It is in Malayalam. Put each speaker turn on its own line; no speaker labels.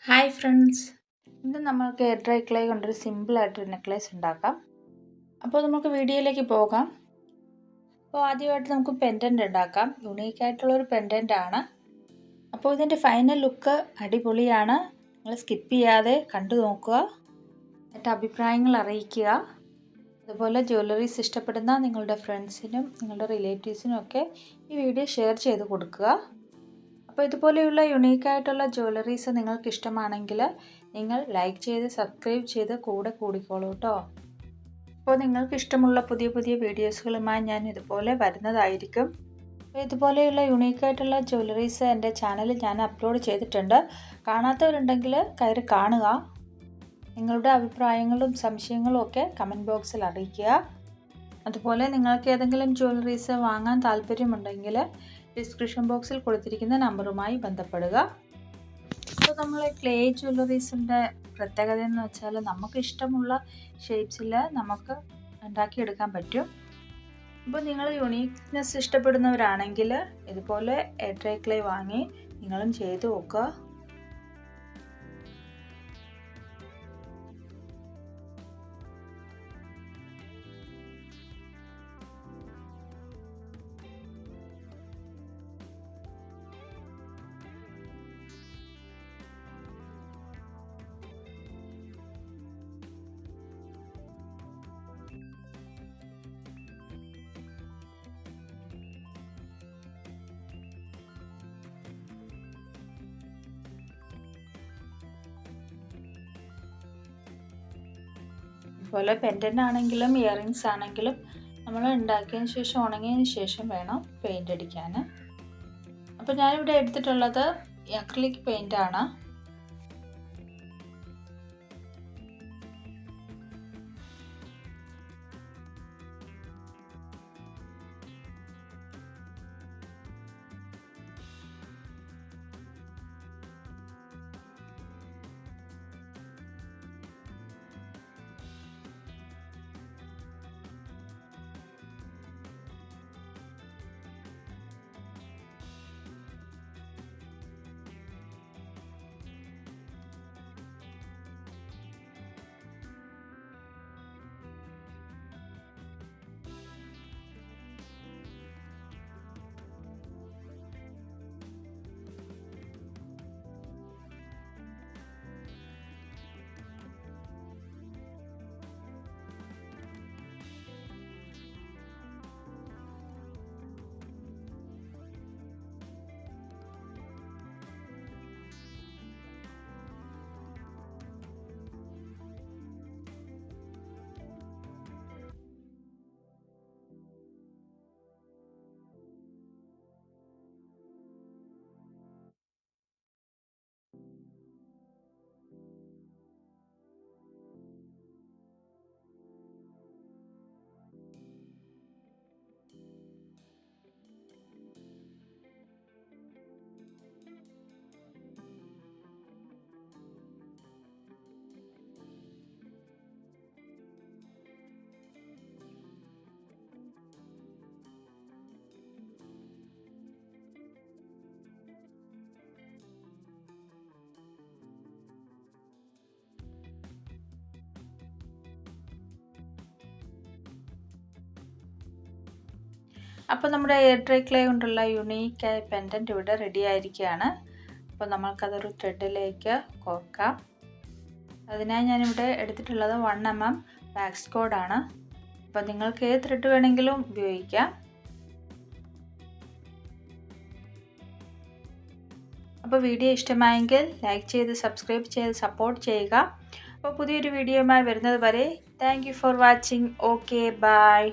ഹായ് ഫ്രണ്ട്സ്, ഇന്ന് നമുക്ക് എയർ ഡ്രൈ ക്ലേ കൊണ്ടൊരു സിമ്പിളായിട്ടൊരു നെക്ലേസ് ഉണ്ടാക്കാം. അപ്പോൾ നമുക്ക് വീഡിയോയിലേക്ക് പോകാം. അപ്പോൾ ആദ്യമായിട്ട് നമുക്ക് പെൻഡൻ്റ് ഉണ്ടാക്കാം. യുണീക്കായിട്ടുള്ളൊരു പെൻഡൻ്റ് ആണ്. അപ്പോൾ ഇതിൻ്റെ ഫൈനൽ ലുക്ക് അടിപൊളിയാണ്. നിങ്ങൾ സ്കിപ്പ് ചെയ്യാതെ കണ്ടു നോക്കുക, എന്നിട്ട് അഭിപ്രായങ്ങൾ അറിയിക്കുക. അതുപോലെ ജ്വല്ലറീസ് ഇഷ്ടപ്പെടുന്ന നിങ്ങളുടെ ഫ്രണ്ട്സിനും നിങ്ങളുടെ റിലേറ്റീവ്സിനും ഒക്കെ ഈ വീഡിയോ ഷെയർ ചെയ്ത് കൊടുക്കുക. അപ്പോൾ ഇതുപോലെയുള്ള യുണീക്കായിട്ടുള്ള ജ്വല്ലറീസ് നിങ്ങൾക്ക് ഇഷ്ടമാണെങ്കിൽ നിങ്ങൾ ലൈക്ക് ചെയ്ത് സബ്സ്ക്രൈബ് ചെയ്ത് കൂടെ കൂടിക്കോളൂ കേട്ടോ. അപ്പോൾ നിങ്ങൾക്ക് ഇഷ്ടമുള്ള പുതിയ പുതിയ വീഡിയോസുകളുമായി ഞാൻ ഇതുപോലെ വരുന്നതായിരിക്കും. അപ്പോൾ ഇതുപോലെയുള്ള യുണീക്കായിട്ടുള്ള ജ്വല്ലറീസ് എൻ്റെ ചാനലിൽ ഞാൻ അപ്ലോഡ് ചെയ്തിട്ടുണ്ട്. കാണാത്തവരുണ്ടെങ്കിൽ കയറി കാണുക. നിങ്ങളുടെ അഭിപ്രായങ്ങളും സംശയങ്ങളും ഒക്കെ കമൻറ്റ് ബോക്സിൽ അറിയിക്കുക. അതുപോലെ നിങ്ങൾക്ക് ഏതെങ്കിലും ജ്വല്ലറീസ് വാങ്ങാൻ താല്പര്യമുണ്ടെങ്കിൽ ഡിസ്ക്രിപ്ഷൻ ബോക്സിൽ കൊടുത്തിരിക്കുന്ന നമ്പറുമായി ബന്ധപ്പെടുക. അപ്പോൾ നമ്മൾ ക്ലേ ജ്വല്ലറീസിൻ്റെ പ്രത്യേകത എന്ന് വെച്ചാൽ നമുക്ക് ഇഷ്ടമുള്ള ഷേപ്സിൽ നമുക്ക് ഉണ്ടാക്കിയെടുക്കാൻ പറ്റും. അപ്പോൾ നിങ്ങൾ യുണീക്നെസ് ഇഷ്ടപ്പെടുന്നവരാണെങ്കിൽ ഇതുപോലെ എയർ ഡ്രൈ ക്ലേ വാങ്ങി നിങ്ങളും ചെയ്ത് നോക്കുക. അതുപോലെ പെൻഡൻ്റ് ആണെങ്കിലും ഇയറിങ്സ് ആണെങ്കിലും നമ്മൾ ഉണ്ടാക്കിയതിന് ശേഷം ഉണങ്ങിയതിന് ശേഷം വേണം പെയിൻ്റ് അടിക്കാൻ. അപ്പോൾ ഞാനിവിടെ എടുത്തിട്ടുള്ളത് അക്രിലിക് പെയിൻ്റ് ആണ്. അപ്പോൾ നമ്മുടെ എയർ ഡ്രൈ ക്ലേ കൊണ്ടുള്ള യുണീക്കായ പെൻഡൻറ്റ് ഇവിടെ റെഡി ആയിരിക്കുകയാണ്. അപ്പോൾ നമ്മൾക്കതൊരു ത്രെഡിലേക്ക് കോർക്കാം. അതിനായി ഞാനിവിടെ എടുത്തിട്ടുള്ളത് 1 mm വാക്സ് കോഡാണ്. അപ്പോൾ നിങ്ങൾക്ക് ഏത് ത്രെഡ് വേണമെങ്കിലും ഉപയോഗിക്കാം. അപ്പോൾ വീഡിയോ ഇഷ്ടമായെങ്കിൽ ലൈക്ക് ചെയ്ത് സബ്സ്ക്രൈബ് ചെയ്ത് സപ്പോർട്ട് ചെയ്യുക. അപ്പോൾ പുതിയൊരു വീഡിയോയുമായി വരുന്നത് വരെ thank you for watching. Okay, by.